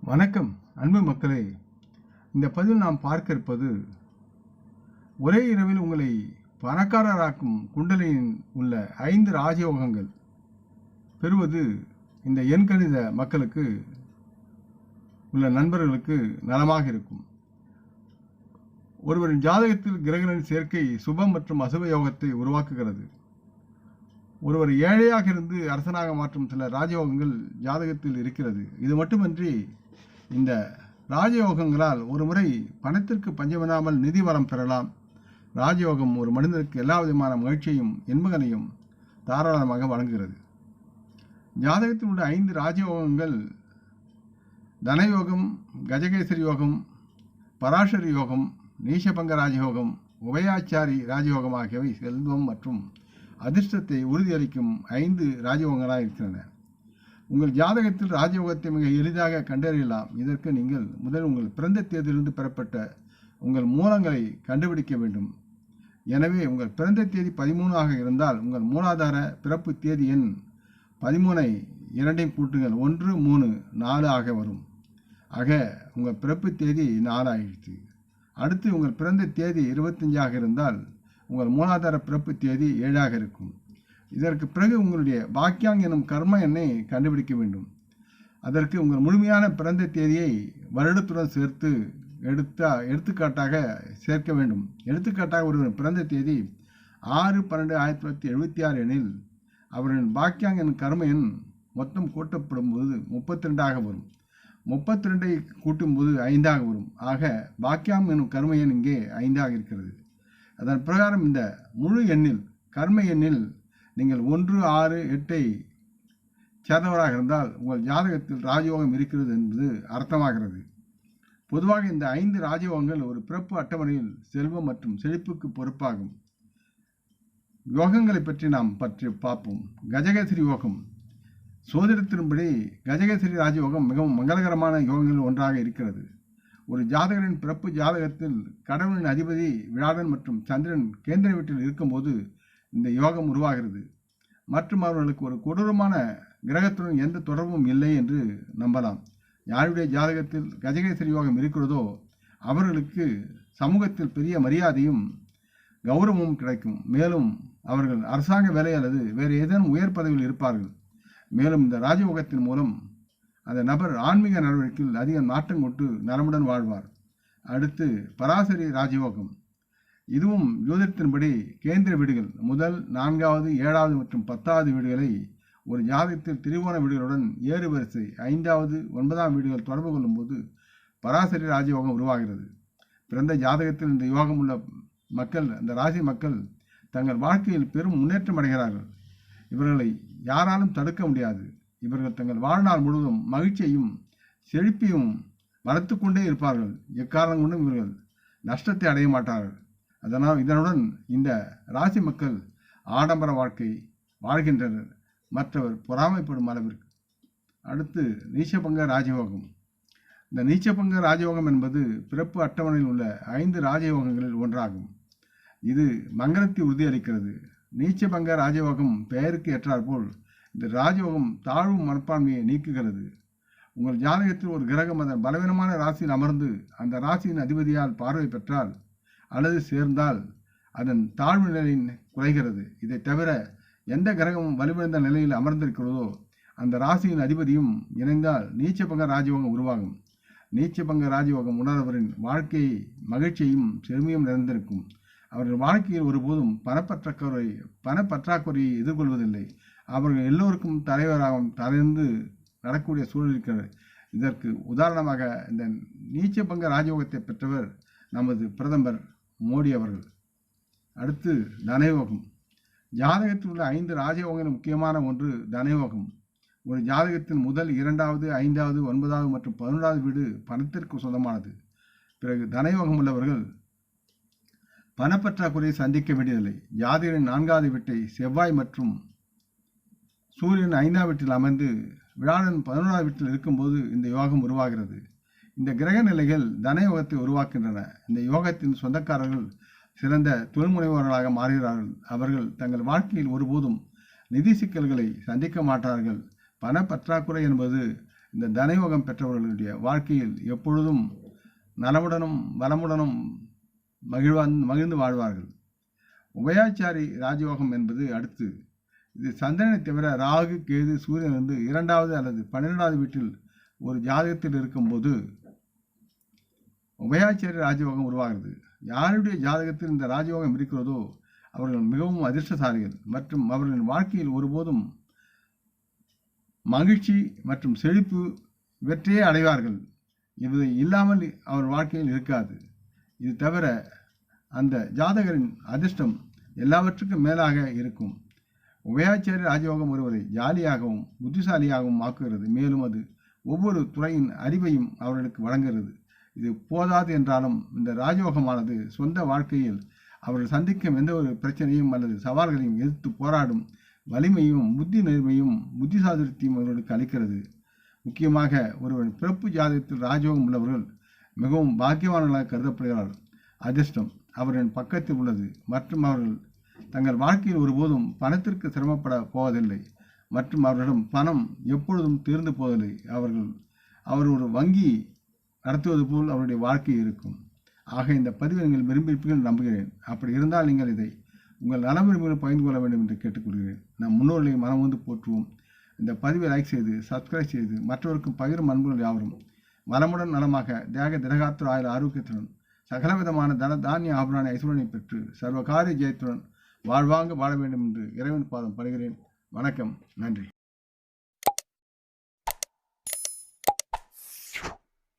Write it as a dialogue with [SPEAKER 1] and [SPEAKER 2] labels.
[SPEAKER 1] வணக்கம் அன்பு மக்களே. இந்த பதிவில் நாம் பார்க்க இருப்பது ஒரே இரவில் உங்களை பணக்காரராக்கும் குண்டலினில் உள்ள 5 ராஜயோகங்கள் பெறுவது இந்த எண்கணித மக்களுக்கு உள்ள நண்பர்களுக்கு நலமாக இருக்கும். ஒருவரின் ஜாதகத்தில் கிரகங்களின் சேர்க்கை சுபம் மற்றும் அசுப யோகத்தை உருவாக்குகிறது. ஒருவர் ஏழையாக இருந்து அரசனாக மாற்றும் சில ராஜயோகங்கள் ஜாதகத்தில் இருக்கிறது. இது மட்டுமின்றி இந்த ராஜயோகங்களால் ஒரு முறை பணத்திற்கு பஞ்சமில்லாமல் நிதி வரம் பெறலாம். ராஜயோகம் ஒரு மனிதனுக்கு எல்லா விதமான மகிழ்ச்சியையும் இன்பங்களையும் தாராளமாக வழங்குகிறது. ஜாதகத்தில் உள்ள 5 ராஜயோகங்கள் தனயோகம், கஜகேசரி யோகம், பராசரி யோகம், நீசபங்க ராஜயோகம், உபயாச்சாரி ராஜயோகம் ஆகியவை செல்வம் மற்றும் அதிர்ஷ்டத்தை உறுதியளிக்கும் 5 ராஜயோகங்களாக இருக்கின்றன. உங்கள் ஜாதகத்தில் ராஜயோகத்தை மிக எளிதாக கண்டறியலாம். இதற்கு நீங்கள் முதல் உங்கள் பிறந்த தேதியிலிருந்து பெறப்பட்ட உங்கள் மூலங்களை கண்டுபிடிக்க வேண்டும். எனவே உங்கள் பிறந்த தேதி 13 ஆக இருந்தால் உங்கள் மூலாதார பிறப்பு தேதி எண் 13ஐ 2ஐயும் கூட்டுங்கள் 1, 3, 4 ஆக வரும். ஆக உங்கள் பிறப்பு தேதி 4 ஆகிடுச்சு. அடுத்து உங்கள் பிறந்த தேதி 25 ஆக இருந்தால் உங்கள் மூலாதார பிறப்பு தேதி 7 ஆக இருக்கும். இதற்கு பிறகு உங்களுடைய பாக்கியாங் எனும் கர்ம எண்ணை கண்டுபிடிக்க வேண்டும். அதற்கு உங்கள் முழுமையான பிறந்த தேதியை வருடத்துடன் சேர்த்து எடுத்துக்காட்டாக சேர்க்க வேண்டும். எடுத்துக்காட்டாக ஒருவர் பிறந்த தேதி 6/12/1976 எனில் அவரின் பாக்கியாங் எனும் கர்ம எண் மொத்தம் கூட்டப்படும் போது 32 ஆக வரும். 32ஐ கூட்டும்போது 5 ஆக வரும். ஆக பாக்கியாங் எனும் கர்ம எண் இங்கே 5 ஆக இருக்கிறது. அதன் பிரகாரம் இந்த முழு எண்ணில் கர்ம எண்ணில் நீங்கள் 1, 6, 8ஐ சேர்ந்தவராக இருந்தால் உங்கள் ஜாதகத்தில் ராஜயோகம் இருக்கிறது என்பது அர்த்தமாகிறது. பொதுவாக இந்த 5 ராஜயோகங்கள் ஒரு பிறப்பு அட்டவணையில் செல்வம் மற்றும் செழிப்புக்கு பொறுப்பாகும். யோகங்களை பற்றி நாம் பார்ப்போம். கஜகேசரி யோகம். சோதிடத்தின்படி கஜகேசரி ராஜயோகம் மிகவும் மங்களகரமான யோகங்களில் ஒன்றாக இருக்கிறது. ஒரு ஜாதகரின் பிறப்பு ஜாதகத்தில் கடவுளின் அதிபதி வியாழன் மற்றும் சந்திரன் கேந்திர வீட்டில் இருக்கும்போது இந்த யோகம் உருவாகிறது. மற்றும் அவர்களுக்கு ஒரு கொடூரமான கிரகத்துடன் எந்த தொடர்பும் இல்லை என்று நம்பலாம். யாருடைய ஜாதகத்தில் கஜகேசரி யோகம் இருக்கிறதோ அவர்களுக்கு சமூகத்தில் பெரிய மரியாதையும் கௌரவமும் கிடைக்கும். மேலும் அவர்கள் அரசாங்க வேலை அல்லது வேறு ஏதேனும் உயர் பதவியில் இருப்பார்கள். மேலும் இந்த ராஜயோகத்தின் மூலம் அந்த நபர் ஆன்மீக நடவடிக்கையில் அதிக நாட்டம் கொண்டு நலமுடன் வாழ்வார். அடுத்து பராசரி ராஜயோகம். இதுவும் ஜோதிடத்தின்படி கேந்திர வீடுகள் முதல் 4வது 7வது மற்றும் 10வது வீடுகளை ஒரு ஜாதகத்தில் திரிகோண வீடுகளுடன் ஏறு வரிசை 5வது 9ஆம் வீடுகள் தொடர்பு கொள்ளும் போது பராசரி ராஜயோகம் உருவாகிறது. பிறந்த ஜாதகத்தில் இந்த யோகம் உள்ள மக்கள், அந்த ராசி மக்கள் தங்கள் வாழ்க்கையில் பெரும் முன்னேற்றம் அடைகிறார்கள். இவர்களை யாராலும் தடுக்க முடியாது. இவர்கள் தங்கள் வாழ்நாள் முழுவதும் மகிழ்ச்சியையும் செழிப்பையும் வளர்த்து கொண்டே இருப்பார்கள். எக்காரணம் கொண்டும் இவர்கள் நஷ்டத்தை அடைய மாட்டார்கள். இதனுடன் இந்த ராசி மக்கள் ஆடம்பர வாழ்க்கை வாழ்கின்றனர், மற்றவர் பொறாமைப்படும் அளவிற்கு. அடுத்து நீச்சபங்க ராஜயோகம். இந்த நீச்சபங்க ராஜயோகம் என்பது பிறப்பு அட்டவணையில் உள்ள 5 ராஜயோகங்களில் ஒன்றாகும். இது மங்களத்தை உறுதியளிக்கிறது. நீச்சபங்க ராஜயோகம் பெயருக்கு ஏற்றாற்போல் இந்த ராஜயோகம் தாழ்வு மனப்பான்மையை நீக்குகிறது. உங்கள் ஜாதகத்தில் ஒரு கிரகம் அதன் பலவீனமான ராசியில் அமர்ந்து அந்த ராசியின் அதிபதியால் பார்வை பெற்றால் அல்லது சேர்ந்தால் அதன் தாழ்வு நிலையின் குறைகிறது. இதை தவிர எந்த கிரகமும் வலுவிழந்த நிலையில் அமர்ந்திருக்கிறதோ அந்த ராசியின் அதிபதியும் இணைந்தால் நீச்சபங்க ராஜயோகம் உருவாகும். நீச்சபங்க ராஜயோகம் உணர்வரின் வாழ்க்கையை மகிழ்ச்சியும் செழுமையும் நிறைந்திருக்கும். அவர்கள் வாழ்க்கையில் ஒருபோதும் பணப்பற்றாக்குறையை எதிர்கொள்வதில்லை. அவர்கள் எல்லோருக்கும் தலைவராகவும் தலைந்து நடக்கூடிய சூழல் இருக்கிறது. இதற்கு உதாரணமாக இந்த நீச்சபங்க ராஜயோகத்தை பெற்றவர் நமது பிரதமர் மோடி அவர்கள். அடுத்து தனயோகம். ஜாதகத்தில் உள்ள 5 ராஜயோகங்களில் முக்கியமான ஒன்று தனயோகம். ஒரு ஜாதகத்தின் முதல் 2வது 5வது 9வது மற்றும் 11வது வீடு பணத்திற்கு சொந்தமானது. பிறகு தனயோகம் உள்ளவர்கள் பணப்பற்றாக்குறையை சந்திக்க வேண்டியதில்லை. ஜாதகரின் 4வது வீட்டை செவ்வாய் மற்றும் சூரியன் 5ஆம் வீட்டில் அமர்ந்து வியாழன் 11வது வீட்டில் இருக்கும்போது இந்த யோகம் உருவாகிறது. இந்த கிரக நிலைகள் தனயோகத்தை உருவாக்கின்றன. இந்த யோகத்தின் சொந்தக்காரர்கள் சிறந்த தொழில்முனைவோர்களாக மாறுகிறார்கள். அவர்கள் தங்கள் வாழ்க்கையில் ஒருபோதும் நிதி சிக்கல்களை சந்திக்க மாட்டார்கள். பண பற்றாக்குறை என்பது இந்த தனயோகம் பெற்றவர்களுடைய வாழ்க்கையில் எப்பொழுதும் நலமுடனும் வளமுடனும் மகிழ்ந்து வாழ்வார்கள். உபயாச்சாரி ராஜயோகம் என்பது அடுத்து. இது சந்திரனை தவிர ராகு, கேது, சூரியன் வந்து 2வது அல்லது 12வது வீட்டில் ஒரு ஜாதகத்தில் இருக்கும்போது உபயாச்சாரி ராஜயோகம் உருவாகிறது. யாருடைய ஜாதகத்தில் இந்த ராஜயோகம் இருக்கிறதோ அவர்கள் மிகவும் அதிர்ஷ்டசாலிகள் மற்றும் அவர்களின் வாழ்க்கையில் ஒருபோதும் மகிழ்ச்சி மற்றும் செழிப்பு இவற்றையே அடைவார்கள். இது இல்லாமல் அவர் வாழ்க்கையில் இருக்காது. இது தவிர அந்த ஜாதகரின் அதிர்ஷ்டம் எல்லாவற்றுக்கும் மேலாக இருக்கும். உபயாச்சாரி ராஜயோகம் ஒருவரை ஜாலியாகவும் புத்திசாலியாகவும் ஆக்குகிறது. மேலும் அது ஒவ்வொரு துறையின் அறிவையும் அவர்களுக்கு வழங்குகிறது. இது போதாது என்றாலும் இந்த ராஜயோகமானது சொந்த வாழ்க்கையில் அவர்கள் சந்திக்கும் எந்த ஒரு பிரச்சனையும் அல்லது சவால்களையும் எதிர்த்து போராடும் வலிமையும் புத்தி நேர்மையும் புத்திசாலித்தையும் அவர்களுக்கு அளிக்கிறது. முக்கியமாக ஒருவன் பிறப்பு ஜாதகத்தில் ராஜயோகம் உள்ளவர்கள் மிகவும் பாக்கியவான்களாக கருதப்படுகிறார்கள். அதிர்ஷ்டம் அவர்களின் பக்கத்தில் உள்ளது மற்றும் அவர்கள் தங்கள் வாழ்க்கையில் ஒருபோதும் பணத்திற்கு சிரமப்பட போவதில்லை மற்றும் அவர்களிடம் பணம் எப்பொழுதும் தீர்ந்து போவதில்லை. அவர் ஒரு வங்கி நடத்துவது போல் அவருடைய வாழ்க்கை இருக்கும். ஆக இந்த பதிவை நீங்கள் விரும்பியிருப்பீர்கள் நம்புகிறேன். அப்படி இருந்தால் நீங்கள் இதை உங்கள் நல விரும்பிகள் பகிர்ந்து கொள்ள வேண்டும் என்று கேட்டுக்கொள்கிறேன். நம் முன்னோர்களை மனம் வந்து போற்றுவோம். இந்த பதிவை லைக் செய்து சப்ஸ்கிரைப் செய்து மற்றவருக்கும் பகிரும் அன்புகள் யாவரும் வளமுடன் நலமாக தேக திரகாத்திர ஆயுள் ஆரோக்கியத்துடன் சகலவிதமான தானிய ஆபரண ஐஸ்வரனை பெற்று சர்வகாரிய ஜெயத்துடன் வாழ்வாங்க வாழ வேண்டும் என்று இறைவன் பாதம் படுகிறேன். வணக்கம். நன்றி.